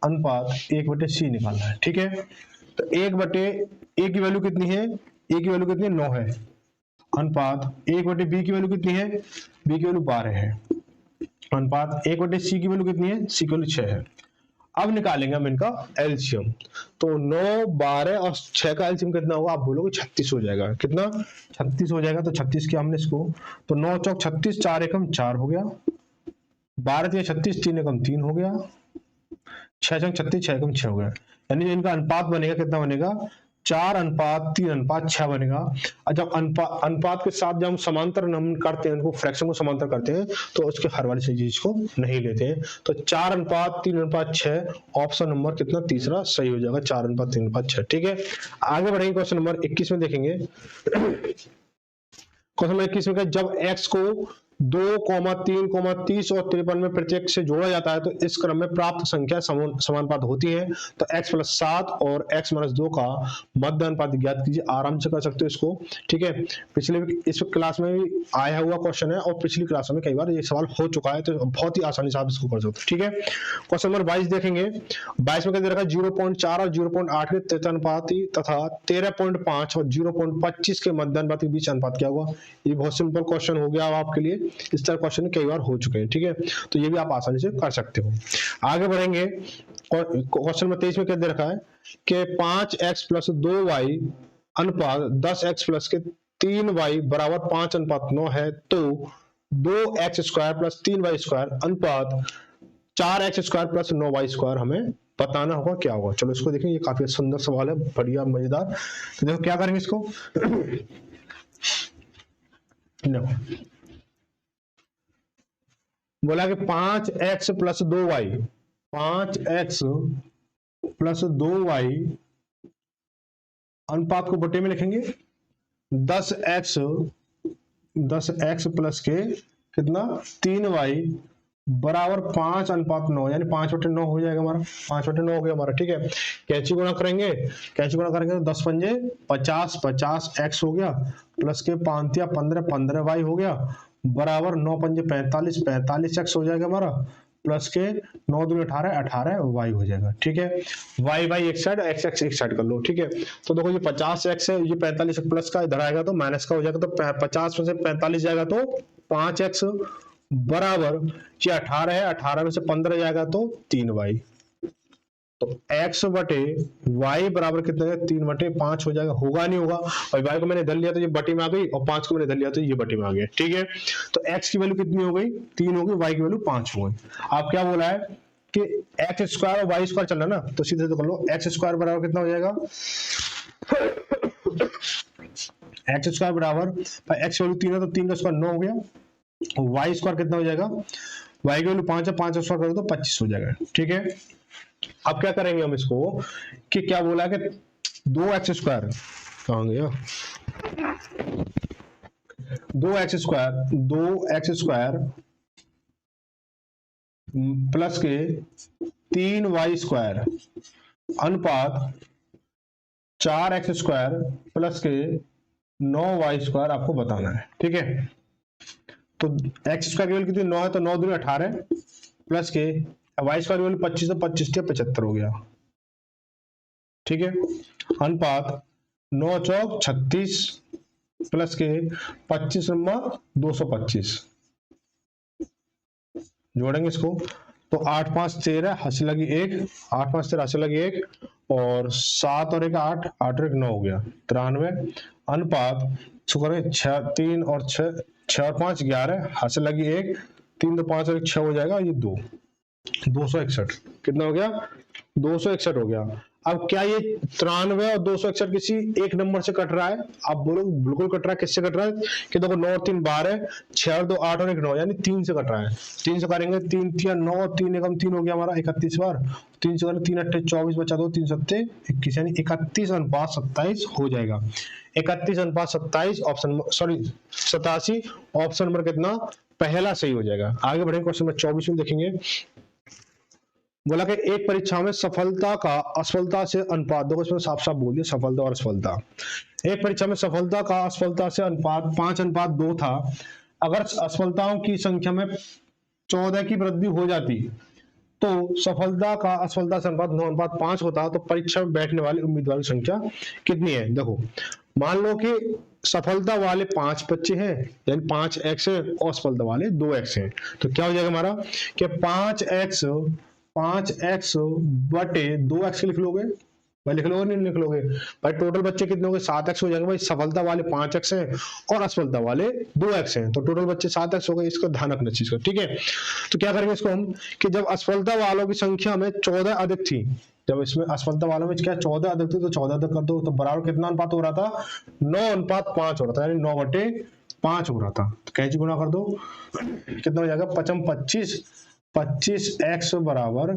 अनुपात 1/c निकालना है। ठीक है, तो 1/a की वैल्यू कितनी है, a की वैल्यू कितनी है, 9 है, अनुपात 1/b की वैल्यू कितनी है, b की वैल्यू 12 है, अनुपात 1/c की वैल्यू कितनी है, c की वैल्यू 6 है, अब निकालेंगे हम इनका एलसीएम। तो 9, 12 और 6 का एलसीएम कितना होगा? आप बोलोगे 36 हो जाएगा। कितना? 36 हो जाएगा। तो 36 किया हमने इसको, तो 9 चौक 36, 4 एकम 4 हो गया, 12 तिया 36, 3 एकम 3 हो गया, 6 चौक 36, 6 एकम 6 हो गया। यानी इनका अनुपात बनेगा, कितना बनेगा? 4:3:6 बनेगा। और जब अनुपात के साथ जब हम समांतर हम करते हैं, उनको फ्रैक्शन को समांतर करते हैं, तो उसके हर वाली चीज को नहीं लेते हैं। तो 4:3:6 ऑप्शन नंबर कितना? तीसरा सही हो जाएगा, 4:3:6। ठीक है, आगे बढ़ेंगे। क्वेश्चन नंबर 21 में देखेंगे। क्वेश्चन नंबर 21 में जब x को 2, 3, 30 और 53 में प्रत्येक से जोड़ा जाता है तो इस क्रम में प्राप्त संख्या समानुपात होती है। तो x + 7 और x - 2 का मध्य अनुपात ज्ञात कीजिए। आराम से कर सकते हो इसको। ठीक है, इस क्लास में भी आया हुआ क्वेश्चन है और पिछली क्लास में कई बार ये सवाल हो चुका है, तो बहुत ही आसानी से आप इसको कर सकते हो। ठीक है, क्वेश्चन नंबर 22 देखेंगे। 22 में क्या दे रखा है? 0.4 और 0.8 के तृतीयानुपाती तथा 13.5 और 0.25 के मध्य अनुपात के बीच अनुपात क्या होगा? ये बहुत सिंपल क्वेश्चन हो गया आपके लिए। इस तरह क्वेश्चन कई बार हो चुके हैं। ठीक है, तो ये भी आप आसानी से कर सकते हो। आगे बढ़ेंगे। क्वेश्चन नंबर 23 में क्या दे रखा है कि 5x + 2y अनुपात 10x + 3y बराबर 5:9 है, तो 2x² + 3y² अनुपात 4x² + 9y² हमें बताना होगा, क्या होगा? चलो इसको देखें, ये काफी सुंदर सवाल है, बढ़िया मजेदार। तो देखो क्या करेंगे इसको। बोला कि 5x + 2y, 5x + 2y अनुपात को बटे में लिखेंगे 10x प्लस के कितना 3y बराबर 5:9, यानी 5/9 हो जाएगा हमारा। 5/9 हो गया हमारा। ठीक है, कैंची गुणा करेंगे, कैंची गुणा करेंगे तो 10 पंजे 50, 50x हो गया, प्लस के 5 या 15, 15y हो गया, बराबर 9 पंजे 45, 45x हो जाएगा हमारा, प्लस के 9 दूनी 18, 18y हो जाएगा। ठीक है, y एक साइड, x एक साइड कर लो। ठीक है, तो देखो ये 50x है, ये 45 प्लस का इधर आएगा तो माइनस का हो जाएगा, तो 50 में से 45 जाएगा तो 5x बराबर, ये 18 है, 18 में से 15 जाएगा तो 3y, तो x बटे y बराबर कितना है? 3/5 हो जाएगा। होगा नहीं होगा, और y को मैंने इधर लिया तो ये बटे में आ गई, और 5 को मैंने इधर लिया तो ये बटे में आ गया। ठीक है, तो x की वैल्यू कितनी हो गई? 3 हो गई, y की वैल्यू 5 हो गई। आप क्या बोला है कि x² और y² चल रहा ना, तो सीधे तो कर लो, x² बराबर कितना हो जाएगा? x² बराबर x वैल्यू 3 है, तो 3 का स्क्वायर 9 हो गया, y² कितना हो जाएगा? y की वैल्यू 5 है, 5 का स्क्वायर करो तो 25 हो जाएगा। ठीक है, अब क्या करेंगे हम इसको कि क्या बोला कि 2x² कहां गया? 2x² प्लस के 3y² अनुपात 4x² प्लस के 9y² आपको बताना है। ठीक है, तो x² की वैल्यू कितनी? 9 है, तो 9 दूनी 18 प्लस के y² की वैल्यू 25 है, 25 के 75 हो गया। ठीक है, अनुपात 9 चौक 36 प्लस के 25 225 जोड़ेंगे इसको, तो 8 5 13 हंसी लगी 1, 8 5 13 हंसी लगी 1, और 7 और 1 8, 8 और 1 9 हो गया, 93 अनुपात 6 3 और 6, 6 और 5 11 हंसी लगी 1, 3 2 5 और 1 6 हो जाएगा, ये 2, 261। कितना हो गया? 261 हो गया। अब क्या ये 93 और 261 किसी एक नंबर से कट रहा है? आप बोलो बिल्कुल कट रहा है। किससे कट रहा है? कि देखो 9 और 3 12, 6 और 2 8 और 1 9, यानी 3 से कट रहा है। 3 से करेंगे, 3 3 9, 3 एकम 3 हो गया हमारा 31 बार, 3 से करें 3 8 24 बचा दो, 3 7 21, यानी 31:27 हो जाएगा। 31:27 ऑप्शन, सॉरी 87 ऑप्शन नंबर कितना? पहला सही हो जाएगा। आगे बढ़ेंगे, क्वेश्चन नंबर 24 में देखेंगे। बोला कि एक परीक्षा में सफलता का असफलता से अनुपात, देखो इसमें साफ साफ बोल दिया सफलता और असफलता। एक परीक्षा में सफलता का असफलता से अनुपात 5:2 था। अगर असफलताओं की संख्या में 14 की वृद्धि हो जाती तो सफलता का असफलता से अनुपात 9:5 होता, तो परीक्षा में बैठने वाले उम्मीदवारों की संख्या कितनी है? देखो मान लो कि सफलता वाले 5 बच्चे हैं, यानी 5x है, और असफलता वाले 2x हैं, तो क्या हो जाएगा हमारा कि 5x 5x बटे 2x लिख लोगे भाई, लिख लोगे नहीं लिख लोगे भाई? टोटल बच्चे कितने हो गए? 7x हो जाएगा भाई। सफलता वाले 5x हैं और असफलता वाले 2x हैं, तो टोटल बच्चे 7x हो गए। इसको ध्यान रखना चीज का, ठीक है। तो क्या करेंगे इसको हम कि जब असफलता वालों की संख्या में 14 अधिक थी, जब इसमें असफलता वालों में क्या 14 अधिक थी, तो 14 अधिक कर दो, तो बराबर कितना अनुपात हो रहा था? 9:5 हो रहा था, यानी 9/5 हो रहा था। तो कैसे गुना कर दो, कितना हो जाएगा? 25x बराबर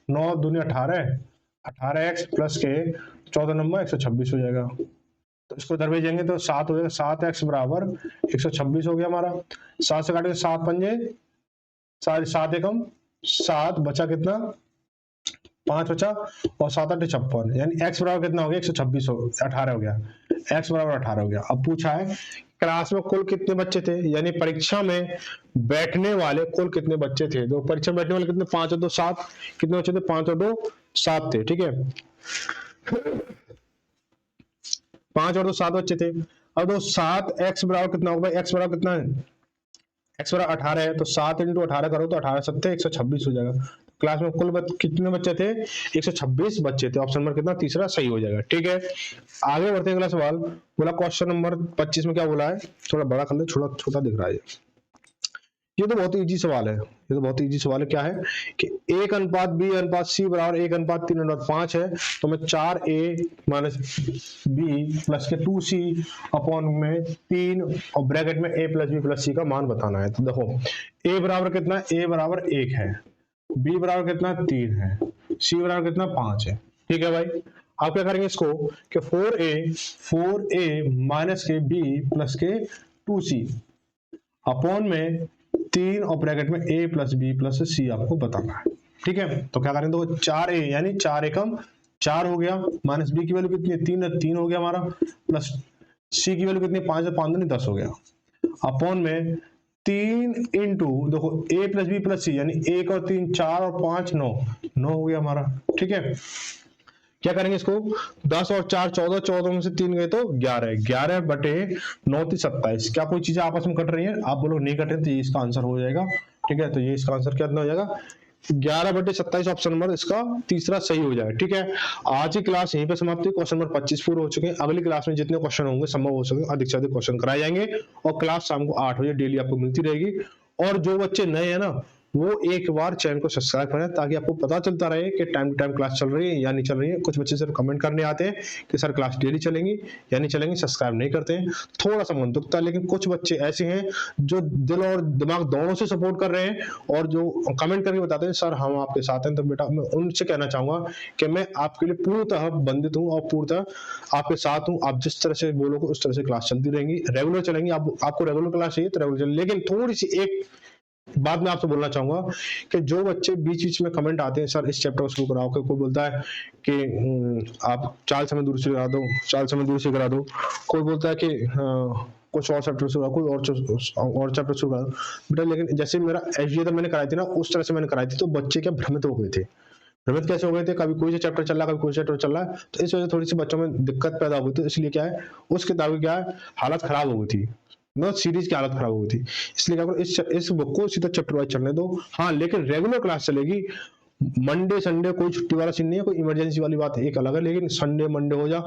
9 दूनी 18, 18x प्लस के 14 नंबर 126 हो जाएगा। तो इसको इधर भेजेंगे तो 7 हो जाएगा। 7x बराबर 126 हो गया हमारा। 7 से काटेंगे 7 पंजे 7 एकम 7, बचा कितना? 5 बचा, और 7 8 56, यानी x बराबर कितना हो गया? 126 हो 18 हो गया। x बराबर 18 हो गया। अब पूछा है क्लास में कुल कितने बच्चे थे, यानी परीक्षा में बैठने वाले कुल कितने बच्चे थे? तो परीक्षा में बैठने वाले कितने? 5 और 2 7, कितने बच्चे थे? 5 और 2 7 थे, ठीक है। 5 और 2 7 बच्चे थे। अब दो 7x बराबर कितना होगा? x बराबर कितना है? x बराबर 18 है, तो 7 × 18 करो तो 18 7 126 हो जाएगा। क्लास में कुल कितने बच्चे थे? 126 बच्चे थे। ऑप्शन नंबर कितना? तीसरा सही हो जाएगा, ठीक है। आगे बढ़ते हैं, अगला सवाल बोला क्वेश्चन नंबर 25 में क्या बोला है? थोड़ा बड़ा कर ले, छोटा छोटा दिख रहा है ये तो बहुत इजी सवाल है। ये तो बहुत इजी सवाल है। क्या है कि 1:b/c बराबर 1:3/5 है, तो मैं 4a - b प्लस के 2c अपॉन में 3 और ब्रैकेट में a + b + c का मान बताना है। तो देखो a बराबर कितना? a बराबर 1 है, b बराबर कितना? 3 है, c बराबर कितना? 5 है, ठीक है भाई। आप क्या करेंगे इसको कि 4a माइनस के b प्लस के 2c अपॉन में 3 और ब्रैकेट में a + b + c आपको बताना है, ठीक है। तो क्या करें? तो 4a यानी 4 एकम 4 हो गया, माइनस b की वैल्यू कितनी है? 3 है, 3 हो गया हमारा, प्लस c की वैल्यू कितनी है? 5 है, 5 दूनी 10 हो गया, अपॉन में 3 इंटू देखो a + b + c यानी 1 और 3 4 और 5 9 9 हो गया हमारा, ठीक है। क्या करेंगे इसको? 10 और 4 14, 14 में से 3 गए तो 11, 11 बटे 9 = 27। क्या कोई चीजें आपस में कट रही है? आप बोलो नहीं कट रही, तो ये इसका आंसर हो जाएगा, ठीक है। तो ये इसका आंसर कितना हो जाएगा? 11/27। ऑप्शन नंबर इसका तीसरा सही हो जाएगा, ठीक है। आज की क्लास यहीं पे समाप्त हुई। क्वेश्चन नंबर 25 पूरे हो चुके हैं। अगली क्लास में जितने क्वेश्चन होंगे संभव हो सके अधिक से अधिक क्वेश्चन कराए जाएंगे, और क्लास शाम को 8 बजे डेली आपको मिलती रहेगी। और जो बच्चे नए हैं ना, वो एक बार चैनल को सब्सक्राइब करें, ताकि आपको पता चलता रहे कि टाइम टू टाइम क्लास चल रही है या नहीं चल रही है। कुछ बच्चे सिर्फ कमेंट करने आते हैं कि सर क्लास डेली चलेंगी या नहीं चलेंगी, सब्सक्राइब नहीं करते हैं, थोड़ा सा मन दुखता है। लेकिन कुछ बच्चे ऐसे हैं जो दिल और दिमाग दोनों से सपोर्ट कर रहे हैं, और जो कमेंट करके बताते हैं सर हम आपके साथ हैं। तो बेटा मैं उनसे कहना चाहूंगा कि मैं आपके लिए पूर्णतः बंधित हूँ और पूर्णतः आपके साथ हूँ। आप जिस तरह से बोलोगे उस तरह से क्लास चलती रहेंगी, रेगुलर चलेंगी। आपको रेगुलर क्लास चाहिए तो रेगुलर चलेंगी। लेकिन थोड़ी सी एक बाद में आपसे बोलना चाहूंगा कि जो बच्चे बीच बीच में कमेंट आते हैं सर इस चैप्टर को शुरू कराओ, कोई बोलता है कि आप 4 समय दूर से करा दो, 4 समय दूर से करा दो, कोई बोलता है कि कुछ और चैप्टर शुरू कोई और चैप्टर शुरू करा दो बेटा। लेकिन जैसे मेरा एसडीए तो मैंने कराई थी ना, उस तरह से मैंने कराई थी, तो बच्चे क्या भ्रमित हो गए थे। भ्रमित कैसे हो गए थे? कभी कोई सा चैप्टर चल रहा है, कभी कोई चैप्टर चल रहा है, तो इस वजह से थोड़ी सी बच्चों में दिक्कत पैदा हो गई थी। इसलिए क्या है, उस किताब की क्या है हालत खराब हो गई थी, नॉट सीरीज की हालत खराब हो गई थी। इसलिए क्या करो, इस बुक को सीधा चैप्टर वाइज चलने दो। हाँ, लेकिन रेगुलर क्लास चलेगी। मंडे संडे कोई छुट्टी वाला सीन नहीं है, कोई इमरजेंसी वाली बात एक अलग है। लेकिन संडे मंडे हो जा,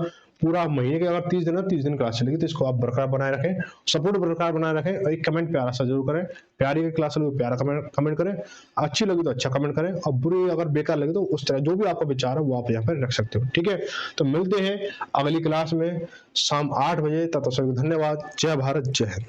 पूरा महीने के अगर 30 दिन है, 30 दिन क्लास चलेगी। तो इसको आप बरकरार बनाए रखें, सपोर्ट बरकरार बनाए रखें, और एक कमेंट प्यारा सा जरूर करें। प्यारी क्लास लगे प्यारा कमेंट करें, अच्छी लगी तो अच्छा कमेंट करें, और बुरी अगर बेकार लगे तो उस तरह जो भी आपका विचार है वो आप यहाँ पर रख सकते हो, ठीक है। तो मिलते हैं अगली क्लास में शाम 8 बजे। तब तक सभी को धन्यवाद। जय भारत, जय हिंद।